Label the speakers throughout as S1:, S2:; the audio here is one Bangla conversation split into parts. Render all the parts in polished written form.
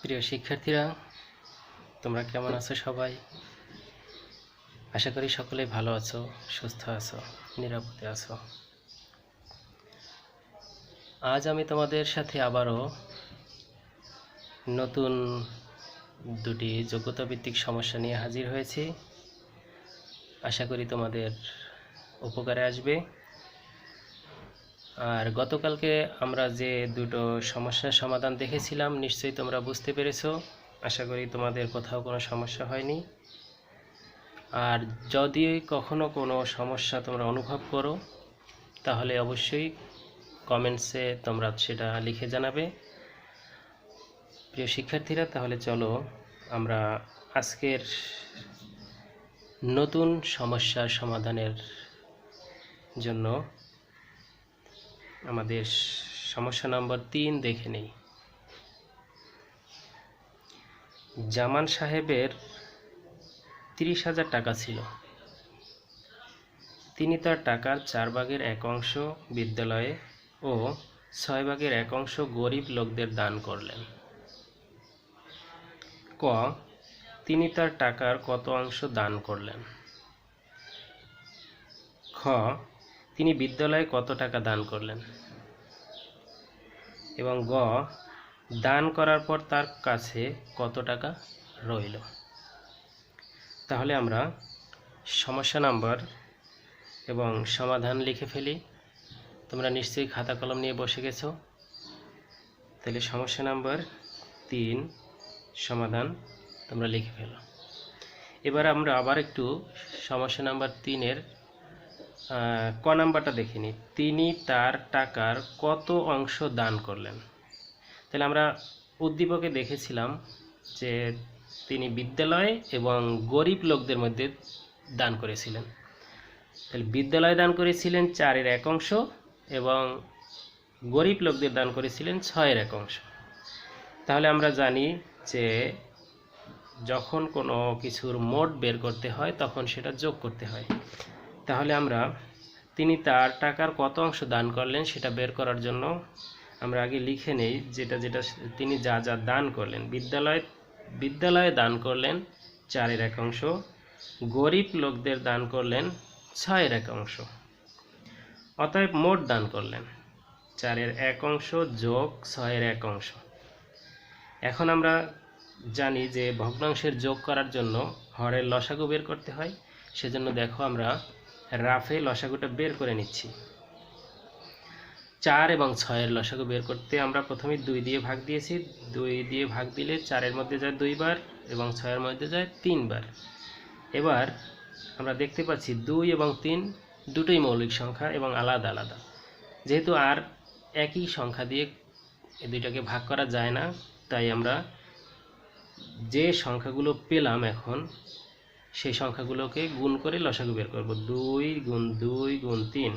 S1: প্রিয় শিক্ষার্থীরা, তোমরা কেমন আছো সবাই? আশা করি সকলেই ভালো আছো, সুস্থ আছো, নিরাপদে আছো। আজ আমি তোমাদের সাথে আবারও নতুন দুটি যোগ্যতা ভিত্তিক সমস্যা নিয়ে হাজির হয়েছি। আশা করি তোমাদের উপকারে আসবে। আর গতকালকে আমরা যে দুটো সমস্যার সমাধান দেখেছিলাম, নিশ্চয়ই তোমরা বুঝতে পেরেছো। আশা করি তোমাদের কোথাও কোনো সমস্যা হয়নি। আর যদি কখনো কোনো সমস্যা তোমরা অনুভব করো, তাহলে অবশ্যই কমেন্টসে তোমরা সেটা লিখে জানাবে। প্রিয় শিক্ষার্থীরা, তাহলে চলো আমরা আজকের নতুন সমস্যার সমাধানের জন্য আমাদের সমস্যা নম্বর 3 দেখে নেই। জামান সাহেবের 30,000 টাকা ছিল। তিনি তার টাকার 4 ভাগের 1 অংশ বিদ্যালয়ে ও 6 ভাগের 1 অংশ গরিব লোকদের দান করলেন। ক, তিনি তার টাকার কত অংশ দান করলেন? খ, তিনি বিদ্যালয়ে কত টাকা দান করলেন? এবং গ, দান করার পর তার কাছে কত টাকা রইল? তাহলে আমরা সমস্যা নাম্বার এবং সমাধান লিখে ফেলি। তোমরা নিশ্চয়ই খাতা কলম নিয়ে বসে গেছো। তাহলে সমস্যা নাম্বার 3 সমাধান তোমরা লিখে ফেলো। এবার আমরা আবার একটু সমস্যা নাম্বার 3-এর ক নাম্বারটা দেখে নিই। তিনি তার টাকার কত অংশ দান করলেন? তাহলে আমরা উদ্দীপকে দেখেছিলাম যে তিনি বিদ্যালয় এবং গরিব লোকদের মধ্যে দান করেছিলেন। তাহলে বিদ্যালয়ে দান করেছিলেন 4-এর 1 অংশ এবং গরিব লোকদের দান করেছিলেন 6-এর 1 অংশ। তাহলে আমরা জানি যে যখন কোনো কিছুর মোট বের করতে হয় তখন সেটা যোগ করতে হয়। তাহলে আমরা তিনি তার টাকার কত অংশ দান করলেন সেটা বের করার জন্য আমরা আগে লিখে নেই যেটা তিনি যা যা দান করলেন। বিদ্যালয়ে দান করলেন 4-এর 1 অংশ, গরিব লোকদের দান করলেন 6-এর 1 অংশ। অতএব মোট দান করলেন 4-এর 1 অংশ যোগ 6-এর 1 অংশ। এখন আমরা জানি যে ভগ্নাংশের যোগ করার জন্য হরের লসাগু বের করতে হয়। সেজন্য দেখো আমরা রাফে লসাগুটা বের করে নিচ্ছি। 4 এবং 6-এর লসাগু বের করতে আমরা প্রথমে 2 দিয়ে ভাগ দিয়েছি। 2 দিয়ে ভাগ দিলে 4-এর মধ্যে যায় 2 বার এবং 6-এর মধ্যে যায় 3 বার। এবার আমরা দেখতে পাচ্ছি 2 এবং 3 দুটোই মৌলিক সংখ্যা এবং আলাদা আলাদা। যেহেতু আর একই সংখ্যা দিয়ে এই দুইটাকে ভাগ করা যায় না, তাই আমরা যে সংখ্যাগুলো পেলাম এখন সেই সংখ্যাগুলোকে গুণ করে লসাগু বের করব। 2 গুণ 2 গুণ 3,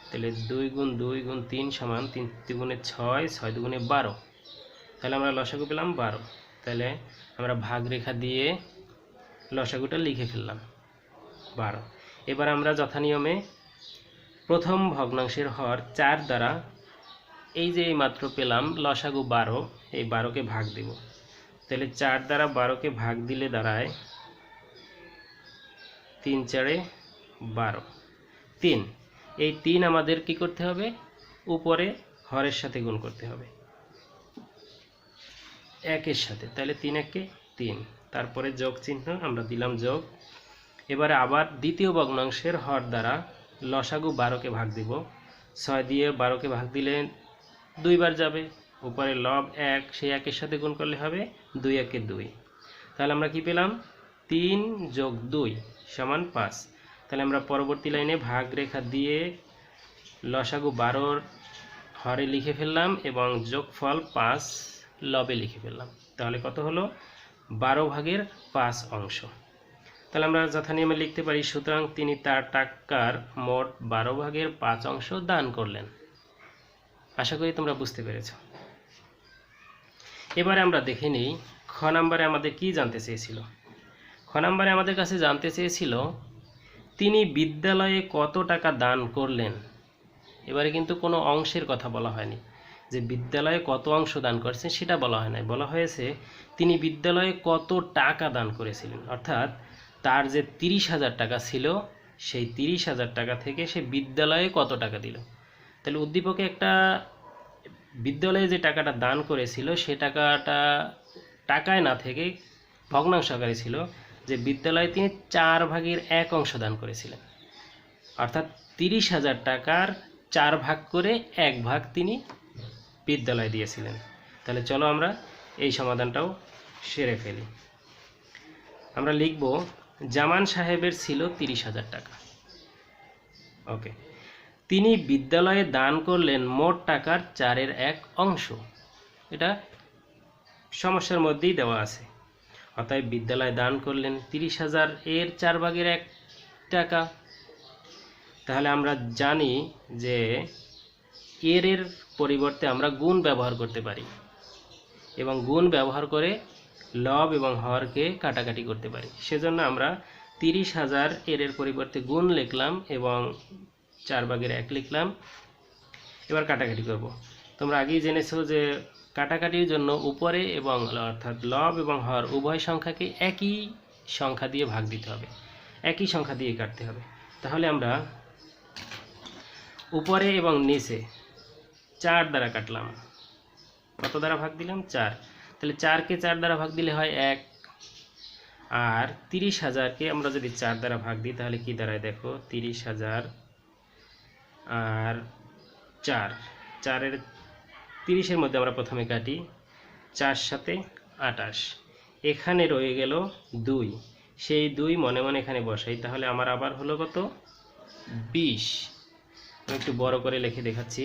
S1: তাহলে 2 গুণ 2 গুণ 3 সমান 3 দুগুণে 6, 6 দুগুণে 12। তাহলে আমরা লসাগু পেলাম 12। তাহলে আমরা ভাগ রেখা দিয়ে লসাগুটা লিখে ফেললাম 12। এবার আমরা যথানিয়মে প্রথম ভগ্নাংশের হর 4 দ্বারা এই যে মাত্র পেলাম লসাগু 12, এই 12কে ভাগ দেব। তাহলে 4 দ্বারা 12কে ভাগ দিলে দাঁড়ায় 3 4 12। 3, এই 3 আমাদের কি করতে হবে? উপরে হরের সাথে গুণ করতে হবে 1-এর সাথে। তাহলে 3 1 3, তারপরে যোগ চিহ্ন আমরা দিলাম যোগ। এবারে আবার দ্বিতীয় ভগ্নাংশের হর দ্বারা লসাগু 12কে ভাগ দিব। 6 দিয়ে 12কে ভাগ দিলে 2 বার যাবে, উপরে লব 1, সেই 1-এর সাথে গুণ করলে হবে 2 1 2। তাহলে আমরা কি পেলাম? 3 যোগ 2 সমান 5। তাহলে আমরা পরবর্তী লাইনে ভাগ রেখা দিয়ে লসাগু 12-র হরে লিখে ফেললাম এবং যোগফল 5 লবে লিখে ফেললাম। তাহলে কত হলো? 12 ভাগের 5 অংশ। তাহলে আমরা যথানিয়মে লিখতে পারি, সুতরাং তিনি তার টাকার মোট 12 ভাগের 5 অংশ দান করলেন। আশা করি তোমরা বুঝতে পেরেছ। এবারে আমরা দেখে নিই খ নাম্বারে আমাদের কি জানতে চেয়েছিল। খ নাম্বারে আমাদের কাছে জানতে চেয়েছিল তিনি বিদ্যালয়ে কত টাকা দান করলেন। এবারে কিন্তু কোনো অংশের কথা বলা হয়নি, যে বিদ্যালয়ে কত অংশ দান করেছেন সেটা বলা হয় নাই, বলা হয়েছে তিনি বিদ্যালয়ে কত টাকা দান করেছিলেন। অর্থাৎ তার যে 30,000 টাকা ছিল সেই 30,000 টাকা থেকে সে বিদ্যালয়ে কত টাকা দিল। তাহলে উদ্দীপকে একটা বিদ্যালয়ে যে টাকাটা দান করেছিল সে টাকাটা টাকায় না থেকে ভগ্নাংশ আকারে ছিল, যে বিদ্যালয়ে তিনি 4/1 অংশ দান করেছিলেন। অর্থাৎ 30,000 টাকার 4 ভাগ করে 1 ভাগ তিনি বিদ্যালয়ে দিয়েছিলেন। তাহলে চলো আমরা এই সমাধানটাও সেরে ফেলি। আমরা লিখব জামান সাহেবের ছিল 30,000 টাকা। ওকে, তিনি বিদ্যালয়ে দান করলেন মোট টাকার 4/1 অংশ। এটা সমস্যার মধ্যেই দেওয়া আছে। অতএব বিদ্যালয়ে দান করলেন 30,000 এর 4/1 টাকা। তাহলে আমরা জানি যে এর পরিবর্তে আমরা গুণ ব্যবহার করতে পারি এবং গুণ ব্যবহার করে লব এবং হরকে কাটাকাটি করতে পারি। সেজন্য আমরা 30,000 এর পরিবর্তে গুণ লিখলাম এবং 4/1 লিখলাম। এবার কাটাকাটি করব। তোমরা আগেই জেনেছো যে কাটাকাটির জন্য উপরে এবং অর্থাৎ লব এবং হর উভয় সংখ্যাকে একই সংখ্যা দিয়ে ভাগ দিতে হবে, একই সংখ্যা দিয়ে কাটতে হবে। তাহলে আমরা উপরে এবং নিচে 4 দ্বারা কাটলাম। কত দ্বারা ভাগ দিলাম? 4। তাহলে 4কে 4 দ্বারা ভাগ দিলে হয় 1, আর 30,000কে আমরা যদি 4 দ্বারা ভাগ দিই তাহলে কি দাঁড়ায় দেখো, 30,000 আর 4, 30-এর মধ্যে আমরা প্রথমে কাটি, 4 সাথে 28, এখানে রয়ে গেল 2, সেই 2 মনে মনে এখানে বসাই। তাহলে আমার আবার হলো কত? 20। আমি একটু বড় করে লিখে দেখাচ্ছি।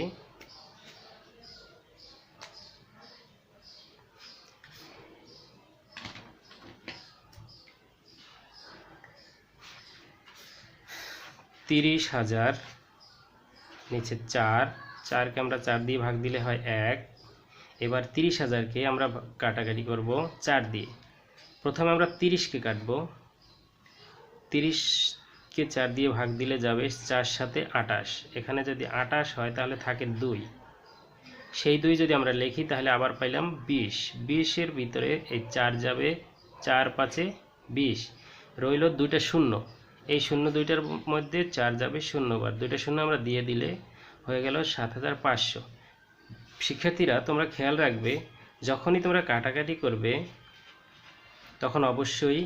S1: তিরিশ হাজার নিচে 4কে আমরা 4 দিয়ে ভাগ দিলে হয় 1। এবার 30,000কে আমরা কাটাকাটি করব 4 দিয়ে। প্রথমে আমরা 30কে কাটব, 30কে 4 দিয়ে ভাগ দিলে যাবে 4 সাথে 28, এখানে যদি 28 হয় তাহলে থাকে 2, সেই 2 যদি আমরা লিখি তাহলে আবার পাইলাম 20। 20-এর ভিতরে এই 4 যাবে, 4 5 20, রইল 2টা শূন্য। এই শূন্য 2টার মধ্যে 4 যাবে 0 বার, 2টা শূন্য আমরা দিয়ে দিলে হয়ে গেল 7,500। শিক্ষার্থীরা তোমরা খেয়াল রাখবে, যখনই তোমরা কাটাকাটি করবে তখন অবশ্যই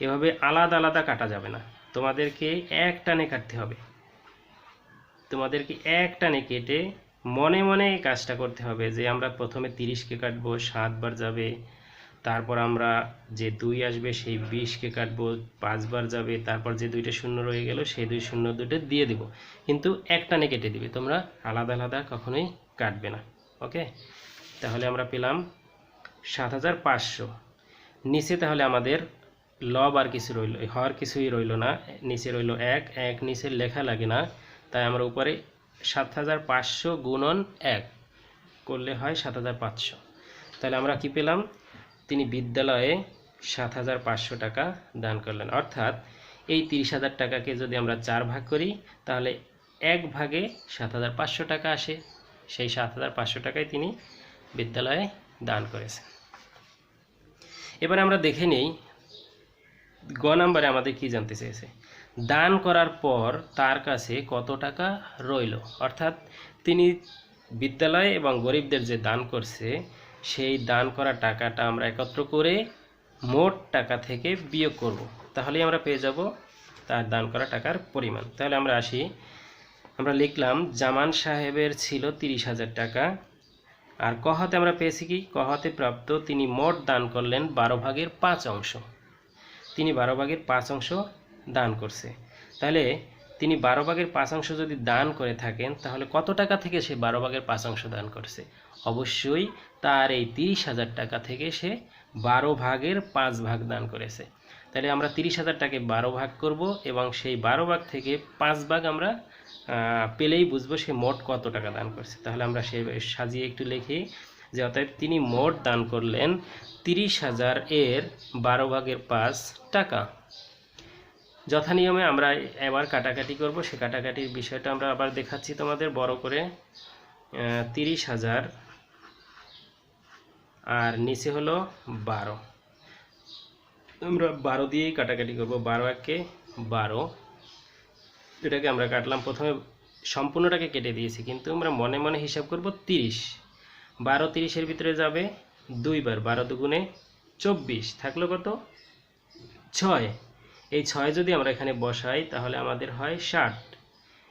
S1: এভাবে আলাদা আলাদা কাটা যাবে না, তোমাদেরকে এক টানে কাটতে হবে। তোমাদেরকে এক টানে কেটে মনে মনে এই কাজটা করতে হবে যে আমরা প্রথমে 30কে কাটবো, 7 বার যাবে, তারপর আমরা যে 2 আসবে সেই 20কে কাটবো, 5 বার যাবে, তারপর যে 2টা শূন্য রয়ে গেল সেই 2 শূন্য 2টা দিয়ে দিব, কিন্তু এক টানে কেটে দিবে, তোমরা আলাদা আলাদা কখনোই কাটবে না। ওকে, তাহলে আমরা পেলাম 7,500। নিচে তাহলে আমাদের লব আর কিছু রইল, হর কিছুই রইল না, নিচে রইল 1 নিচে লেখা লাগে না, তাই আমরা উপরে 7,500 গুণন 1 করলে হয় 7,500। তাহলে আমরা কি পেলাম? তিনি বিদ্যালয়ে 7,500 টাকা দান করলেন। অর্থাৎ এই 30,000 টাকাকে যদি আমরা 4 ভাগ করি তাহলে 1 ভাগে 7,500 টাকা আসে, সেই 7,500 টাকায় তিনি বিদ্যালয়ে দান করেছেন। এবার আমরা দেখে নেই গ নম্বরে আমাদের কি জানতে চেয়েছে। দান করার পর তার কাছে কত টাকা রইল। অর্থাৎ তিনি বিদ্যালয় এবং গরিবদের যে দান করছে সেই দান করা টাকাটা আমরা একত্র করে মোট টাকা থেকে বিয়োগ করব, তাহলেই আমরা পেয়ে যাব তার দান করা টাকার পরিমাণ। তাহলে আমরা আসি, আমরা লিখলাম জামান সাহেবের ছিল 30,000 টাকা, আর কহতে আমরা পেয়েছি কি, কহতে প্রাপ্ত তিনি মোট দান করলেন 12/5 অংশ। তিনি 12/5 অংশ দান করছে। তাহলে তিনি 12/5 অংশ যদি দান করে থাকেন তাহলে কত টাকা থেকে সে 12/5 অংশ দান করছে? অবশ্যই তার এই 30,000 টাকা থেকে সে 12/5 ভাগ দান করেছে। তাহলে আমরা 30,000 টাকে 12 ভাগ করব এবং সেই 12 ভাগ থেকে 5 ভাগ আমরা পেলেই বুঝবো সে মোট কত টাকা দান করছে। তাহলে আমরা সে সাজিয়ে একটু লিখি যে অতএব তিনি মোট দান করলেন 30,000 এর 12/5 টাকা। যথানিয়মে আমরা এবার কাটাকাটি করব, সে কাটাকাটির বিষয়টা আমরা আবার দেখাচ্ছি তোমাদের বড় করে। 30,000 আর নিচে হলো 12। আমরা 12 দিয়েই কাটাকাটি করব। 12 একে 12, এটাকে আমরা কাটলাম। প্রথমে সম্পূর্ণটাকে কেটে দিয়েছি, কিন্তু আমরা মনে মনে হিসাব করব 30। 12 30-এর ভিতরে যাবে 2 বার, 12 দুগুণে 24, থাকলো কত? 6। এই 6 যদি আমরা এখানে বসাই তাহলে আমাদের হয় 60।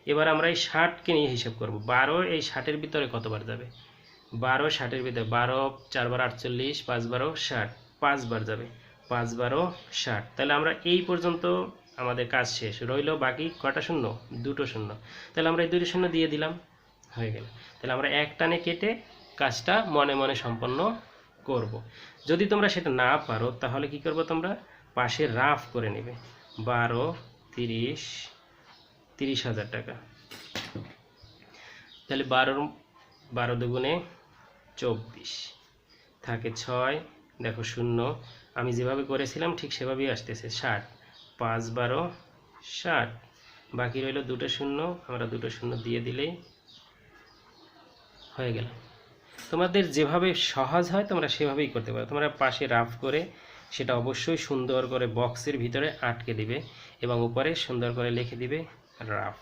S1: এবার আমরা এই 60কে নিয়ে হিসাব করব। 12 এই 60-এর ভিতরে কতবার যাবে? 12 60-এর ভিতরে 12 4 বার 48, 5 12 60, 5 বার যাবে, 5 12 60। তাহলে আমরা এই পর্যন্ত আমাদের কাজ শেষ। রইল বাকি কটা শূন্য? দুটো শূন্য। তাহলে আমরা এই দুটো শূন্য দিয়ে দিলাম, হয়ে গেল। তাহলে আমরা এক টানে কেটে কাজটা মনে মনে সম্পন্ন করব। যদি তোমরা সেটা না পারো তাহলে কি করবো, তোমরা পাশে রাফ করে নেবে। 12 30 30,000 টাকা। তাহলে 12 দুগুণে 24, থাকে 6, দেখো শূন্য। আমি যেভাবে করেছিলাম ঠিক সেভাবেই আসতেছে 60, 5 12 60। বাকি রইল দুটো শূন্য, আমরা দুটো শূন্য দিয়ে দিলেই হয়ে গেল। তোমাদের যেভাবে সহজ হয় তোমরা সেভাবেই করতে পারো। তোমরা পাশে রাফ করে সেটা অবশ্যই সুন্দর করে বক্সের ভিতরে আটকে দিবে এবং উপরে সুন্দর করে লিখে দিবে রাফ।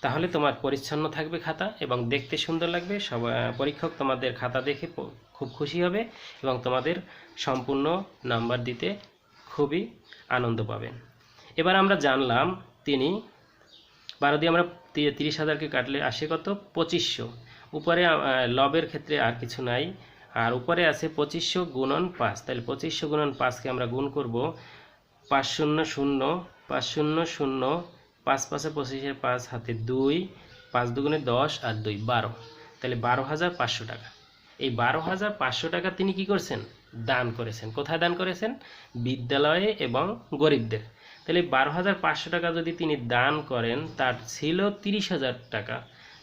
S1: তাহলে তোমার পরিচ্ছন্ন থাকবে খাতা এবং দেখতে সুন্দর লাগবে। সব পরীক্ষক তোমাদের খাতা দেখে খুব খুশি হবে এবং তোমাদের সম্পূর্ণ নাম্বার দিতে খুবই আনন্দ পাবেন। এবার আমরা জানলাম তিনি 12 দিয়ে আমরা 30,000কে কাটলে আসে কত? 2500। উপরে লবের ক্ষেত্রে আর কিছু নাই, আর উপরে আছে 2500 গুণন 5। তাহলে 2500 গুণন 5কে আমরা গুণ করব 5 0 0 5 0 0 5 5 25-এর 5 হাতে 2, 5 দুগুণে 10 আর 2 12। তাহলে 12,500 টাকা। এই 12,500 টাকা তিনি কি করছেন? দান করেছেন। কোথায় দান করেছেন? বিদ্যালয়ে এবং গরিবদের। তাহলে 12,500 টাকা যদি তিনি দান করেন, তার ছিল 30,000 টাকা,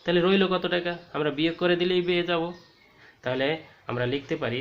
S1: তাহলে রইল কত টাকা? আমরা বিয়োগ করে দিলেই পেয়ে যাব। তাহলে আমরা লিখতে পারি